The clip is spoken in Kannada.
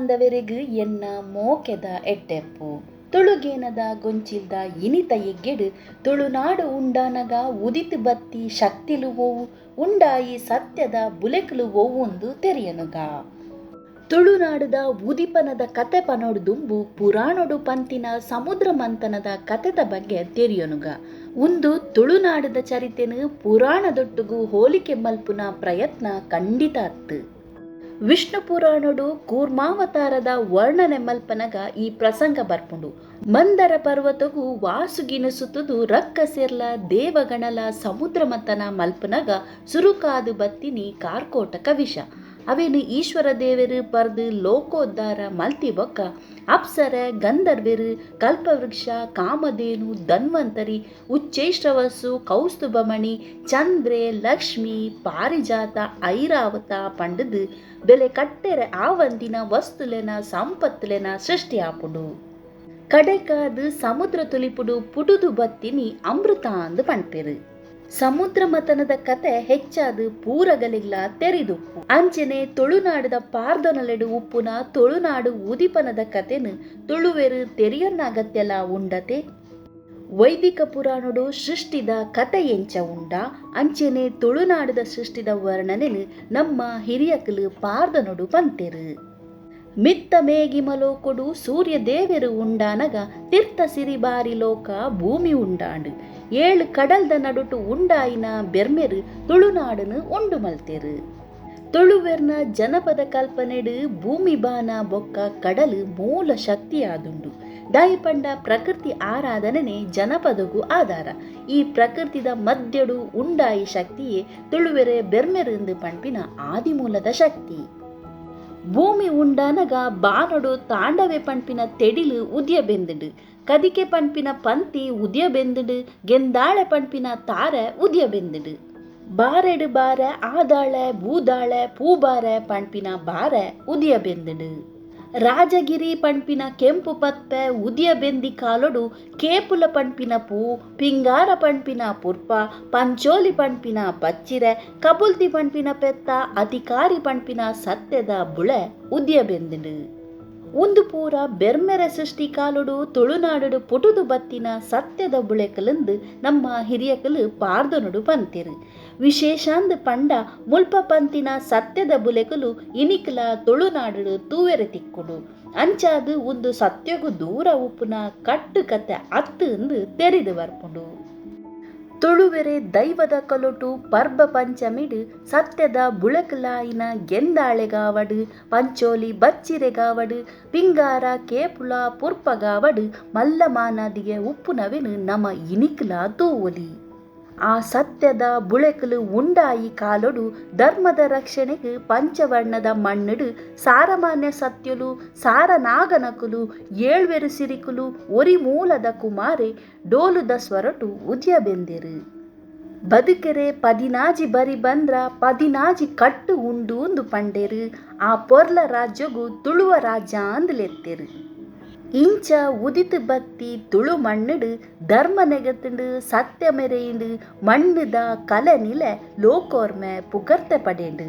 ಬಂದವರೆಗೂ ಎನ್ನ ಮೋಕೆದ ಎಟ್ಟೆಪ್ಪು ತುಳುಗೇನದ ಗೊಂಚಿಲ್ದ ಇನಿತ ಎಗ್ಗೆಡು ತುಳುನಾಡು ಉಂಡಾನಗ ಉದಿತು ಬತ್ತಿ ಶಕ್ತಿಲು ಓವು ಉಂಡಾಯಿ ಸತ್ಯದ ಬುಲೆಕಲು ಓವೊಂದು ತೆರೆಯನುಗ ತುಳುನಾಡದ ಉದಿಪನದ ಕತೆ ಪನೋಡು ದುಂಬು ಪುರಾಣೊಡು ಪಂತಿನ ಸಮುದ್ರ ಮಂಥನದ ಕತೆದ ಬಗ್ಗೆ ತೆರೆಯನುಗ ಒಂದು ತುಳುನಾಡದ ಚರಿತೆನು ಪುರಾಣದೊಟ್ಟುಗು ಹೋಲಿಕೆ ಮಲ್ಪುನ ಪ್ರಯತ್ನ ಖಂಡಿತ ಅತ್ತು. ವಿಷ್ಣು ಪುರಾಣೊಡು ಕೂರ್ಮಾವತಾರದ ವರ್ಣನೆ ಮಲ್ಪನಗ ಈ ಪ್ರಸಂಗ ಬರ್ಪುಂಡು. ಮಂದರ ಪರ್ವತಗೂ ವಾಸುಗಿನ ಸುತ್ತುದು ರಕ್ಕಸೆರ್ಲ ದೇವಗಣಲ ಸಮುದ್ರ ಮಂಥನ ಮಲ್ಪನಗ ಸುರುಕಾದು ಬತ್ತಿನಿ ಕಾರ್ಕೋಟಕ ವಿಷ ಅವೇನು ಈಶ್ವರ ದೇವರು ಪರ್ದು ಲೋಕೋದ್ಧಾರ ಮಲ್ತಿ ಬೊಕ್ಕ ಅಪ್ಸರ ಗಂಧರ್ವೆರು ಕಲ್ಪವೃಕ್ಷ ಕಾಮಧೇನು ಧನ್ವಂತರಿ ಉಚ್ಚೈಶ್ರವಸ್ಸು ಕೌಸ್ತುಭಮಣಿ ಚಂದ್ರೆ ಲಕ್ಷ್ಮಿ ಪಾರಿಜಾತ ಐರಾವತ ಪಂಡದು ಬೆಲೆ ಕಟ್ಟೆರೆ ಆವಂದಿನ ವಸ್ತುಲೆನ ಸಂಪತ್ತುಲೆನ ಸೃಷ್ಟಿ ಆಪುಡು ಕಡೆಕಾದು ಸಮುದ್ರ ತುಲಿಪುಡು ಪುಡುದು ಬತ್ತಿನಿ ಅಮೃತ ಅಂದು ಪಂಪೆರು. ಸಮುದ್ರ ಮತನದ ಕತೆ ಹೆಚ್ಚಾದು ಪೂರಗಲಿಗ್ಲ ತೆರಿದುಪ್ಪು ಅಂಚನೆ ತುಳುನಾಡದ ಪಾರ್ದೊನಲೆಡು ಉಪ್ಪುನ ತುಳುನಾಡು ಉದಿಪನದ ಕತೆನು ತುಳುವೆರು ತೆರೆಯೊನ್ನಾಗತ್ತೆಲ್ಲ ಉಂಡತೆ. ವೈದಿಕ ಪುರಾಣೊಡು ಸೃಷ್ಟಿದ ಕತೆ ಎಂಚ ಉಂಡ ಅಂಚನೆ ತುಳುನಾಡದ ಸೃಷ್ಟಿದ ವರ್ಣನೆಲು ನಮ್ಮ ಹಿರಿಯಕಲು ಪಾರ್ದನೊಡು ಪಂತೆರು. ಮಿತ್ತ ಮೇಗಿಮಲೋಕೊಡು ಸೂರ್ಯ ದೇವರು ಉಂಡಾನಗ ತೀರ್ಥ ಸಿರಿಬಾರಿ ಲೋಕ ಭೂಮಿ ಉಂಡಾಂಡು 7 ಕಡಲ್ದ ನಡುಟು ಉಂಡಾಯಿನ ಬೆರ್ಮೆರು ತುಳುನಾಡನು ಉಂಡು ಮಲ್ತೆರು. ತುಳುವೆರ್ನ ಜನಪದ ಕಲ್ಪನೆಡು ಭೂಮಿ ಬಾನ ಬೊಕ್ಕ ಕಡಲು ಮೂಲ ಶಕ್ತಿಯಾದುಂಡು. ದಾಯಿಪಂಡ ಪ್ರಕೃತಿ ಆರಾಧನೆ ಜನಪದಗೂ ಆಧಾರ. ಈ ಪ್ರಕೃತಿದ ಮಧ್ಯಡು ಉಂಡಾಯಿ ಶಕ್ತಿಯೇ ತುಳುವೆರೆ ಬೆರ್ಮೆರು ಪಂಪಿನ ಆದಿಮೂಲದ ಶಕ್ತಿ. ಭೂಮಿ ಉಂಡಾನಗ ಬಾನೊಡು ತಾಂಡವೆ ಪಂಪಿನ ತೆಡಿಲು ಉದ್ಯ ಬೆಂದುಡು ಕದಿಕೆ ಪಂಪಿನ ಪಂತಿ ಉದ್ಯ ಬೆಂದುಡು ಗೆಂದಾಳೆ ಪಂಪಿನ ತಾರೆ ಉದ್ಯ ಬೆಂದುಡು ಬಾರೆಡು ಬಾರೆ ಆದಾಳೆ ಬೂದಾಳೆ ಪೂಬಾರೆ ಪಂಪಿನ ಬಾರೆ ಉದ್ಯ ಬೆಂದುಡು ರಾಜಗಿರಿ ಪಂಪಿನ ಕೆಂಪು ಪತ್ಪೆ ಉದಿಯ ಬೆಂದಿ ಕಾಲೊಡು ಕೇಪುಲ ಪಂಪಿನ ಪೂ ಪಿಂಗಾರ ಪಂಪಿನ ಪುರ್ಪ ಪಂಚೋಲಿ ಪಂಪಿನ ಬಚ್ಚಿರೆ ಕಬುಲ್ತಿ ಪಂಪಿನ ಪೆತ್ತ ಅಧಿಕಾರಿ ಪಂಪಿನ ಸತ್ಯದ ಬುಳೆ ಉದಿಯ ಬೆಂದಿಡು ಒಂದು ಪೂರ ಬೆರ್ಮೆರೆ ಸೃಷ್ಟಿ ಕಾಲೊಡು ತುಳುನಾಡು ಪುಟುದು ಬತ್ತಿನ ಸತ್ಯದ ಬುಳೆಕಲಂದು ನಮ್ಮ ಹಿರಿಯಕಲು ಪಾರ್ದೊನೊಡು ಪಂತೆರು. ವಿಶೇಷಾಂದ್ ಪಂಡ ಮುಲ್ಪ ಪಂತಿನ ಸತ್ಯದ ಬುಲೆಕಲು ಇನಿಕಲ ತುಳುನಾಡು ತೂವೆರೆ ತಿಕ್ಕುಡು ಅಂಚಾದು ಒಂದು ಸತ್ಯಗೂ ದೂರ ಉಪ್ಪುನ ಕಟ್ಟು ಕತೆ ಅತ್ತು ಎಂದು ತೆರೆದು ಬರ್ಪುಂಡು. ತುಳುವೆರೆ ದೈವದ ಕಲೊಟು ಪರ್ಬ ಪಂಚಮಿಡು ಸತ್ಯದ ಬುಳಕಲಾಯಿನ ಗೆಂದಾಳೆಗಾವಡು ಪಂಚೋಲಿ ಬಚ್ಚಿರೆಗಾವಡು ಪಿಂಗಾರ ಕೇಪುಲ ಪುರ್ಪಗಾವಡು ಮಲ್ಲಮಾನದಿಗೆ ಉಪ್ಪುನವೆನು ನಮ ಇನಿಕಲ ತೂವಲಿ. ಆ ಸತ್ಯದ ಬುಳೆಕಲು ಉಂಡಾಯಿ ಕಾಲೊಡು ಧರ್ಮದ ರಕ್ಷಣೆಗೆ ಪಂಚವರ್ಣದ ಮಣ್ಣುಡು ಸಾರಮಾನ್ಯ ಸತ್ಯಲು ಸಾರನಾಗನಕುಲು ಏಳ್ವೆರು ಸಿರಿಕುಲು ಒರಿ ಮೂಲದ ಕುಮಾರೆ ಡೋಲುದ ಸ್ವರಟು ಉದ್ಯ ಬೆಂದೆರು ಬದುಕೆರೆ ಪದಿನಾಜಿ ಬರಿ ಬಂದ್ರ ಪದಿನಾಜಿ ಕಟ್ಟು ಉಂಡು ಪಂಡೆರು ಆ ಪೊರ್ಲ ರಾಜ್ಯಗೂ ತುಳುವ ರಾಜ್ಯ ಅಂದ್ಲೆತ್ತೆರು. ಇಂಚ ಉದಿತು ಬತ್ತಿ ತುಳು ಮಣ್ಣುಡು ಧರ್ಮ ನೆಗತುಂಡು ಸತ್ಯ ಮೆರೆಯುಂಡು ಮಣ್ಣುದ ಕಲೆ ನಿಲೆ ಲೋಕೋರ್ಮೆ ಪುಗರ್ತೆ ಪಡೆಂಡು.